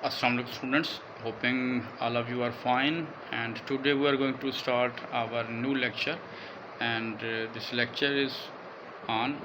Assalamualaikum students, hoping all of you are fine, and today we are going to start our new lecture, and this lecture is on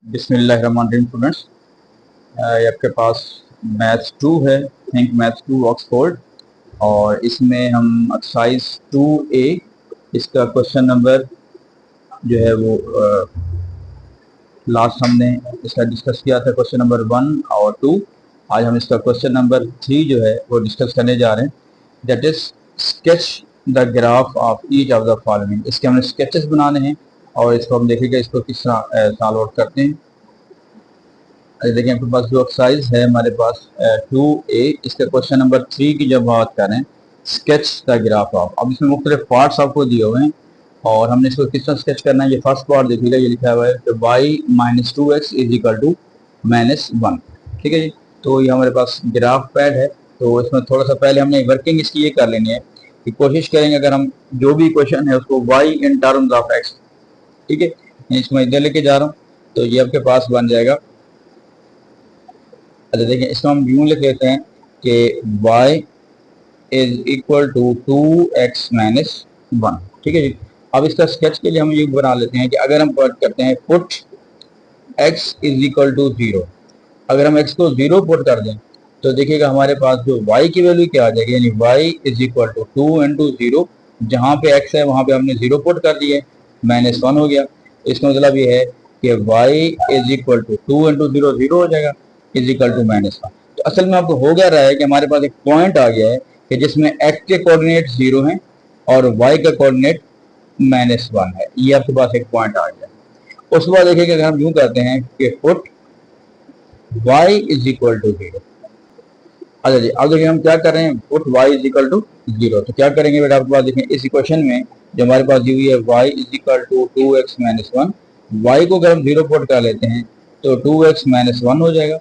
बिस्मिल्लाहिर्रहमानिर्रहीम students, आपके पास maths 2 है, think maths 2 Oxford, और इसमें हम exercise 2A इसका question number जो है वो लास्ट हमने इसका डिस्कस किया था, क्वेश्चन नंबर 1 और 2। आज हम इसका क्वेश्चन नंबर 3 जो है वो डिस्कस करने जा रहे हैं, that is sketch the graph of each of the following. इसके हमने स्केचेस बनाने हैं और इसको हम देखेंगे इसको किस तरह सॉल्व आउट करते हैं। देखिए आपके पास जो एक्सरसाइज है हमारे पास 2A, इसका क्वेश्चन नंबर 3 की जब बात करें, स्केच द ग्राफ ऑफ। अब इसमें मुख्तलिफ पार्ट्स आपको दिए हुए हैं और हमने इसको किस तरह स्केच करना है। ये फर्स्ट पार्ट देखिएगा, ये लिखा हुआ है कि y - 2x is equal to -1। ठीक है जी, तो ये हमारे पास ग्राफ पैड है। तो इसमें थोड़ा सा पहले हमने वर्किंग इसकी ये कर लेनी है कि कोशिश करेंगे अगर हम जो भी क्वेश्चन है उसको y in terms of x, ठीक है, इसमें इधर लेके जा रहा हूँ तो ये आपके पास बन जाएगा। अच्छा देखिए, इसको हम यूं लिख लेते हैं कि y is equal to 2x - 1। ठीक है जी, अब इसका स्केच के लिए हम ये बना लेते हैं कि अगर हम पुट करते हैं put x is equal to 0, अगर हम x को 0 पुट कर दें तो देखिएगा हमारे पास जो y की वैल्यू क्या आ जाएगी, यानी y is equal to 2 into 0, जहाँ पे x है वहाँ पे हमने 0 पुट कर दिए, -1 हो गया। इसका मतलब ये है कि y is equal to 2 into 0 0 हो जाएगा, इज इक्वल टू -1। तो असल में आपको हो गया रहा है कि हमारे पास एक पॉइंट आ गया है कि जिसमें x के कोऑर्डिनेट 0 हैं और y का कोऑर्डिनेट -1 है। ये आपके पास एक पॉइंट आ गया। उसके बाद देखिए अगर हम यूं करते हैं कि put y is equal to 0। अच्छा जी, अब देखिए हम क्या कर रहे हैं, put y is equal to 0। तो क्या करेंगे बेटा, आपके पास देखें इस इक्वेशन में जो हमारे पास दी हुई है y is equal to 2x - 1, y को अगर हम 0 पुट कर लेते हैं तो 2x - 1 हो जाएगा।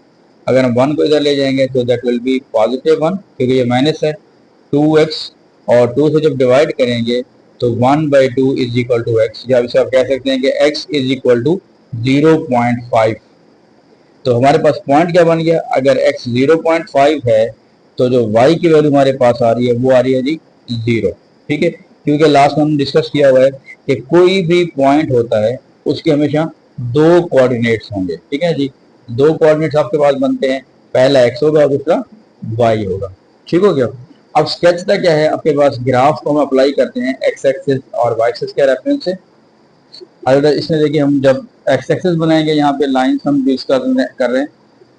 अगर हम 1 को इधर ले जाएंगे तो दैट विल बी +1, क्योंकि ये माइनस है। 2x और 2 से जब डिवाइड करेंगे तो 1/2 इज इक्वल टू x, या इसे आप कह सकते हैं कि x इज इक्वल टू 0.5। तो हमारे पास पॉइंट क्या बन गया, अगर x 0.5 है तो जो y की वैल्यू हमारे पास आ रही है वो आ रही है जी 0। ठीक है, क्योंकि लास्ट में हमने डिस्कस किया हुआ है कि कोई भी पॉइंट होता है उसके हमेशा दो कोऑर्डिनेट्स होंगे। ठीक है जी, दो कोऑर्डिनेट्स आपके पास बनते हैं, पहला x होगा और दूसरा y होगा। ठीक हो गया। अब स्केच का क्या है, आपके पास ग्राफ को हम अप्लाई करते हैं x एक्सिस और y एक्सिस के रेफरेंस से। अगर इसमें देखिए हम जब x एक्सिस बनाएंगे, यहाँ पे लाइंस हम यूज कर रहे हैं,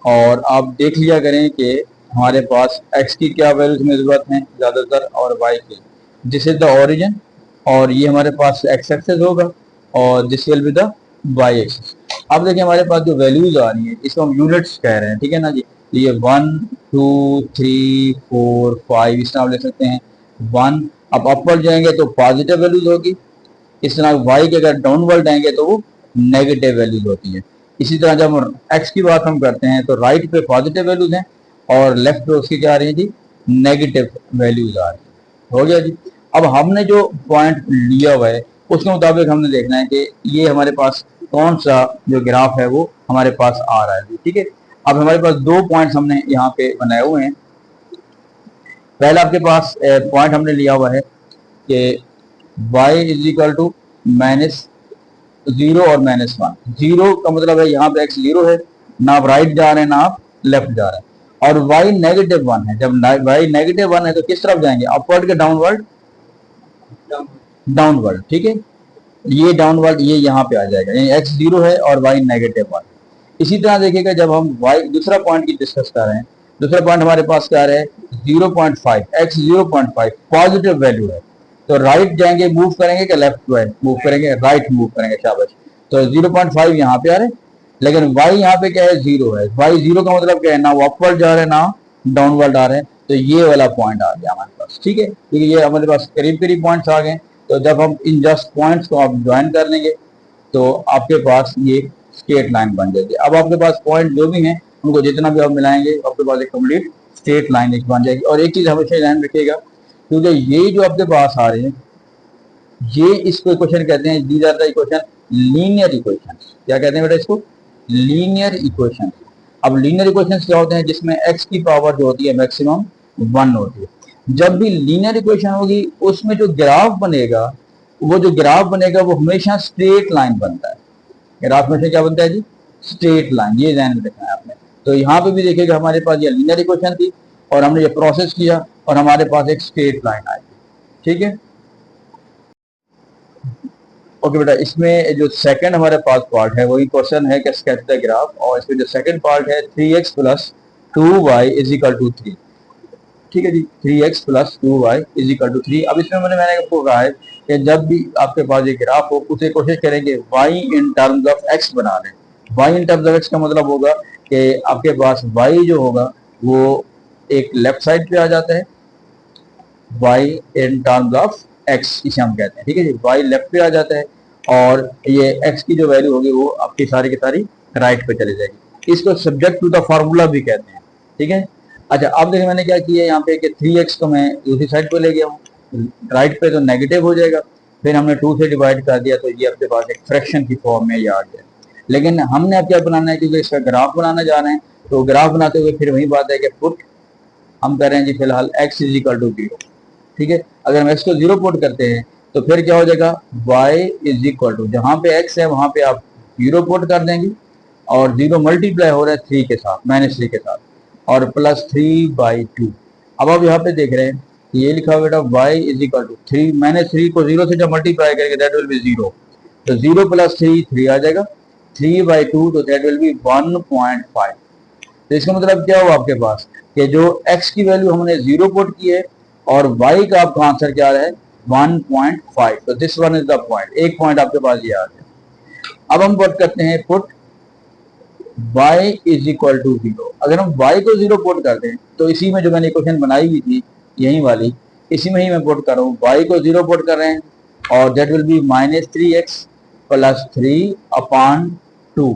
और आप देख लिया करें कि हमारे पास x की क्या वैल्यूज में जरूरत है ज्यादातर और y की। दिस इज द ओरिजिन, और ये हमारे पास x एक्सिस होगा और this will be the y axis. अब देखिए हमारे पास जो वैल्यूज आ रही है इसको हम यूनिट्स कह रहे हैं। ठीक है ना जी, ये 1 2 3 4 5 इस तरह आप ले सकते हैं। 1 अब अपवर्ड जाएंगे तो पॉजिटिव वैल्यूज होगी, इस तरह y के अगर डाउनवर्ड आएंगे तो वो नेगेटिव वैल्यूज होती है। इसी तरह जब x की बात हम करते हैं तो राइट पे पॉजिटिव वैल्यूज हैं और लेफ्ट पे उसकी क्या आ रही है जी, नेगेटिव वैल्यूज आ रही है। हो गया जी। अब हमने जो पॉइंट लिया हुआ है उसके मुताबिक हमने देखना है कि ये हमारे पास कौन सा जो ग्राफ है वो हमारे पास आ रहा है। ठीक है, अब हमारे पास दो पॉइंट्स हमने यहाँ पे बनाए हुए हैं। पहला आपके पास पॉइंट हमने लिया हुआ है कि y इज इक्वल टू -0 और -1। 0 का मतलब है यहाँ पे x 0 है, ना आप राइट जा रहे हैं ना आप लेफ्ट जा रहे हैं, और y -1 है। जब y -1 है तो किस तरफ जाएंगे, अपवर्ड के डाउनवर्ड, डाउनवर्ड। ठीक है, ये डाउनवर्ड ये यहाँ पे आ जाएगा, यानी x 0 है और y -1। इसी तरह देखिएगा जब हम y दूसरा पॉइंट की डिस्कस कर रहे हैं, दूसरा पॉइंट हमारे पास क्या है 0.5, x 0.5 पॉजिटिव वैल्यू है, तो राइट जाएंगे मूव करेंगे कि लेफ्ट मूव करेंगे, राइट मूव करेंगे, शाबाश। तो 0.5 यहाँ पे आ रहे हैं, लेकिन y यहाँ पे क्या है 0 है। y 0 का मतलब क्या है, ना वो अपवर्ड जा रहे हैं ना डाउनवर्ड आ रहे हैं, तो ये वाला पॉइंट आ गया हमारे पास। ठीक है, क्योंकि ये हमारे पास करीब करीब पॉइंट्स आ गए। तो जब हम इन जस्ट पॉइंट्स को आप ज्वाइन कर लेंगे तो आपके पास ये स्ट्रेट लाइन बन जाएगी। अब आपके पास पॉइंट जो भी हैं उनको जितना भी आप मिलाएंगे आपके पास एक कंप्लीट स्ट्रेट लाइन एक बन जाएगी। और एक चीज हमेशा ध्यान रखिएगा, क्योंकि ये जो आपके पास आ रहे हैं ये इसको इक्वेशन कहते हैं, these are the equation linear equation. क्या कहते हैं बेटा इसको? Linear equation. अब लीनियर इक्वेशन क्या होते हैं? जिसमें x की पावर जो होती है मैक्सिमम 1 होती है। जब भी लीनियर इक्वेशन होगी उसमें जो ग्राफ बनेगा, वो हमेशा स्ट्रेट लाइन बनता है। ग्राफ में से क्या बनता है जी? Straight line. ये ध्यान में रखना है आपने। तो यहाँ पे भी देखिएगा हमारे पास ये लीनियर इक्वेशन थी और हमने ये प्रोसेस किया और हमारे पास एक स्ट्रेट लाइन आई। ठीक है, ओके बेटा, इसमें जो सेकंड हमारे पास पार्ट है वही क्वेश्चन है कि स्केच द ग्राफ, और इसमें जो सेकंड पार्ट है 3x plus 2y is equal to 3। ठीक है जी, 3x plus 2y is equal to 3। अब इसमें मैंने आपको कहा है कि जब भी आपके पास ये ग्राफ हो उसे कोशिश करेंगे y in terms of x बना लें। y in terms of x का मतलब होगा कि आपके पास y जो होगा वो एक लेफ्ट साइड पे आ जाता है, y in terms of x इसे हम कहते हैं। ठीक है जी, y लेफ्ट पे आ जाता है और ये x की जो वैल्यू होगी वो आपकी सारी की सारी राइट पे चली जाएगी। इसको सब्जेक्ट टू द फार्मूला भी कहते हैं। ठीक है, अच्छा अब देखिए मैंने क्या किया यहाँ पे कि 3x को मैं दूसरी साइड पे ले गया हूँ, राइट पे तो नेगेटिव हो जाएगा, फिर हमने 2 से डिवाइड कर दिया तो ये आपके पास एक फ्रैक्शन की फॉर्म में ये आ गया। लेकिन हमने अब क्या बनाना है, क्योंकि इसका ग्राफ बनाना जा रहे हैं, तो ग्राफ बनाते हुए फिर वही बात है कि पुट हम कर रहे हैं जी फिलहाल x इज इक्वल टू 0। ठीक है, अगर हम x को 0 पुट करते हैं तो फिर क्या हो जाएगा, y इज इक्वल टू, जहां पे x है वहां पे आप 0 पुट कर देंगे और 0 मल्टीप्लाई हो रहा है 3 के साथ, -3 के साथ, और प्लस 3/2। अब आप यहाँ पे देख रहे हैं ये लिखा हुआ बेटा y इज इक्वल टू 3, -3 को 0 से जब मल्टीप्लाई करेंगे दैट विल बी 0, तो 0 प्लस 3 आ जाएगा, 3/2 तो दैट विल बी 1.5। तो इसका मतलब क्या हुआ आपके पास कि जो x की वैल्यू हमने 0 पुट की है और y का आपका आंसर क्या है 1.5, तो this one is the point. एक पॉइंट आपके पास ये आ गया। अब हम पुट करते हैं put y is equal to 0। अगर हम y को 0 पुट करते हैं तो इसी में जो मैंने इक्वेशन बनाई हुई थी यही वाली, इसी में ही मैं पुट कर रहा हूँ, y को 0 पुट कर रहे हैं और that will B -3x plus 3/2।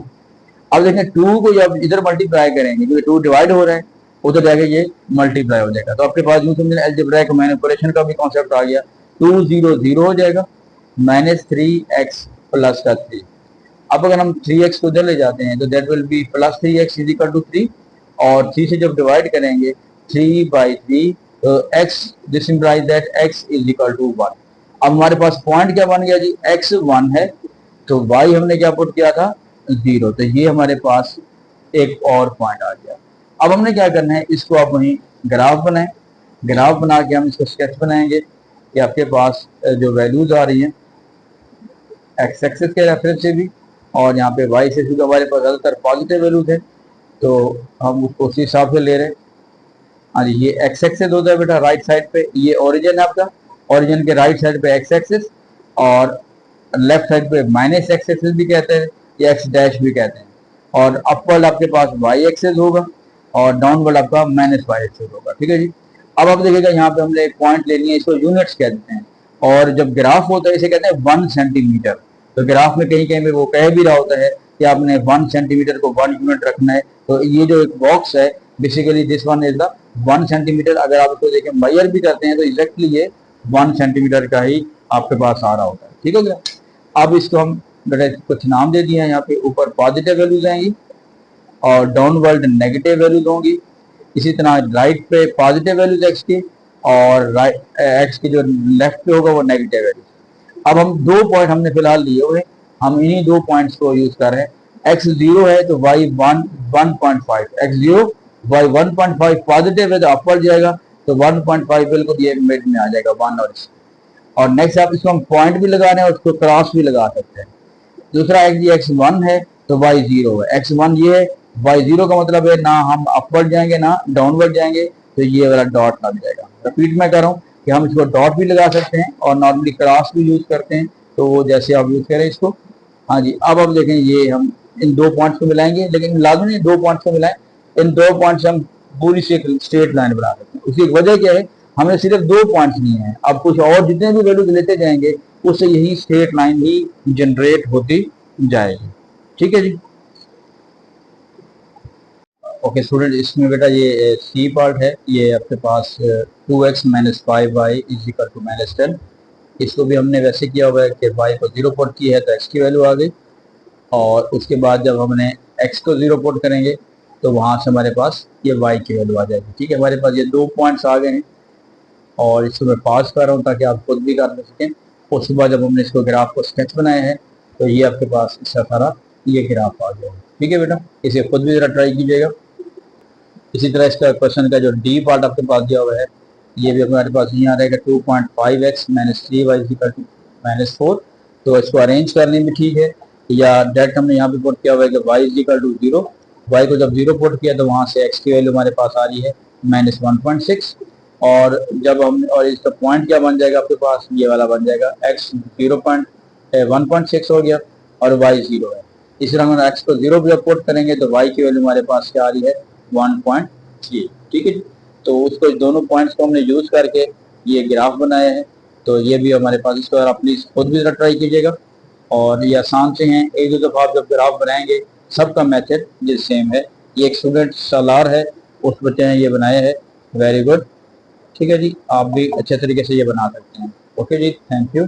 अब देखें 2 को जब इधर मल्टीप्लाई करेंगे, क्योंकि 2 डिवाइड हो रहा है, उधर जाके ये मल्टीप्लाई हो जाएगा, तो आपके पास यूं समझे अलजेब्रिक मैनिपुलेशन का भी कॉन्सेप्ट आ गया। 2 0 0 हो जाएगा, -3x प्लस का 3। अब अगर हम 3x को इधर ले जाते हैं तो that will be plus 3x is equal to 3, और 3 से जब डिवाइड करेंगे 3/3, तो x this implies that x is equal to 1। अब हमारे पास पॉइंट क्या बन गया जी, x 1 है तो y हमने क्या पुट किया था 0, तो ये हमारे पास एक और पॉइंट आ गया। अब हमने क्या करना है, इसको आप वहीं ग्राफ बनाएं, ग्राफ बना के हम इसको स्केच बनाएंगे कि आपके पास जो वैल्यूज आ रही हैं एक्स एक्सेस के रेफरेंस से भी और यहाँ पे वाई से, क्योंकि हमारे पास ज़्यादातर पॉजिटिव वैल्यूज है तो हम उसको उसी हिसाब से ले रहे हैं। हाँ जी, ये एक्स एक्सेस होता है बेटा राइट साइड पे, ये ओरिजिन है आपका, ओरिजिन के राइट साइड पे एक्स एक्सेस और लेफ्ट साइड पे माइनस एक्स एक्सेस भी कहते हैं या एक्स डैश भी कहते हैं, और अपवर्ड आपके पास वाई एक्सेस होगा और डाउनवर्ड आपका -y एक्सेस होगा। ठीक है जी, अब आप देखिएगा यहाँ पे हमने एक पॉइंट लेनी है, इसको यूनिट्स कहते हैं, और जब ग्राफ होता है इसे कहते हैं 1 सेंटीमीटर। तो ग्राफ में कहीं कहीं पे वो कह भी रहा होता है कि आपने 1 सेंटीमीटर को 1 यूनिट रखना है, तो ये जो एक बॉक्स है basically this one is the 1 centimetre. अगर आप इसको देखें मेजर भी करते हैं तो एग्जैक्टली ये 1 सेंटीमीटर का ही आपके पास आ रहा होता है। ठीक हो गया, अब इसको हम कुछ नाम दे दिए हैं, यहाँ पे ऊपर पॉजिटिव वैल्यूज आएंगी और डाउनवर्ड नेगेटिव वैल्यूज होंगी, इसी तरह राइट पे पॉजिटिव वैल्यूज एक्स की और राइट एक्स की जो लेफ्ट पे होगा वो नेगेटिव वैल्यूज। अब हम 2 पॉइंट हमने फिलहाल लिए हुए, हम इन्हीं 2 पॉइंट्स को यूज कर रहे हैं। एक्स 0 है तो वाई 1.5, एक्स 0 वाई 1.5 पॉजिटिव है तो अपवर्ड जाएगा, तो 1.5 बिल्कुल ये मिड में आ जाएगा 1 और नेक्स्ट आप इसको हम पॉइंट भी लगा रहे हैं और उसको क्रॉस भी लगा सकते हैं। दूसरा एक्स 1 है तो वाई 0 है, एक्स 1 ये है, वाई 0 का मतलब है ना हम अपवर्ड जाएंगे ना डाउनवर्ड जाएंगे, तो ये वाला डॉट लग जाएगा। रिपीट मैं कर रहा हूँ कि हम इसको डॉट भी लगा सकते हैं और नॉर्मली क्रॉस भी यूज करते हैं, तो वो जैसे आप यूज करें इसको। हाँ जी, अब आप देखें ये हम इन 2 पॉइंट्स को मिलाएंगे, लेकिन लाजमी नहीं 2 पॉइंट्स को मिलाएं, इन 2 पॉइंट्स हम पूरी से स्ट्रेट लाइन बना सकते हैं। उसकी वजह क्या है, हमें सिर्फ 2 पॉइंट्स लिए हैं, अब कुछ और जितने भी वैल्यूज लेते जाएंगे उससे यही स्ट्रेट लाइन ही जनरेट होती जाएगी। ठीक है जी, ओके स्टूडेंट, इसमें बेटा ये सी पार्ट है, ये आपके पास 2x minus 5y is equal to minus 10। इसको भी हमने वैसे किया हुआ है कि y को 0 पुट किया है तो x की वैल्यू आ गई, और उसके बाद जब हमने x को 0 पुट करेंगे तो वहाँ से हमारे पास ये y की वैल्यू आ जाएगी। ठीक है, हमारे पास ये 2 पॉइंट्स आ गए हैं और इसको मैं पास कर रहा हूँ ताकि आप खुद भी कर सकें। उसके बाद जब हमने इसको ग्राफ को स्केच बनाया है तो ये आपके पास इसका सारा ये ग्राफ आ गया। ठीक है बेटा, इसे खुद भी ज़रा ट्राई कीजिएगा। इसी तरह इसका क्वेश्चन का जो डी पार्ट आपके पास दिया हुआ है ये भी हमारे पास यहाँ रहेगा 2.5x माइनस 3y माइनस 4। तो इसको अरेंज करने में ठीक है, या डायरेक्ट हमने यहाँ पे पुट किया हुआ है कि y is equal to 0। y को जब 0 पुट किया तो वहाँ से x की वैल्यू हमारे पास आ रही है माइनस 1.6, और जब हम और इसका पॉइंट क्या बन जाएगा आपके पास, ये वाला बन जाएगा x 1.6 हो गया और y 0 है। इस तरह हम x को 0 भी पुट करेंगे तो y की वैल्यू हमारे पास क्या आ रही है 1.3। ठीक है, तो उसको दोनों पॉइंट्स को हमने यूज करके ये ग्राफ बनाया है। तो ये भी हमारे पास, इसको आप प्लीज खुद भी ट्राई कीजिएगा, और ये आसान से हैं। एक दो दफ़ा आप जब ग्राफ बनाएंगे सबका मेथड ये सेम है। ये एक स्टूडेंट सालार है, उस बच्चे ने ये बनाया है, वेरी गुड। ठीक है जी, आप भी अच्छे तरीके से ये बना सकते हैं। ओके जी, थैंक यू।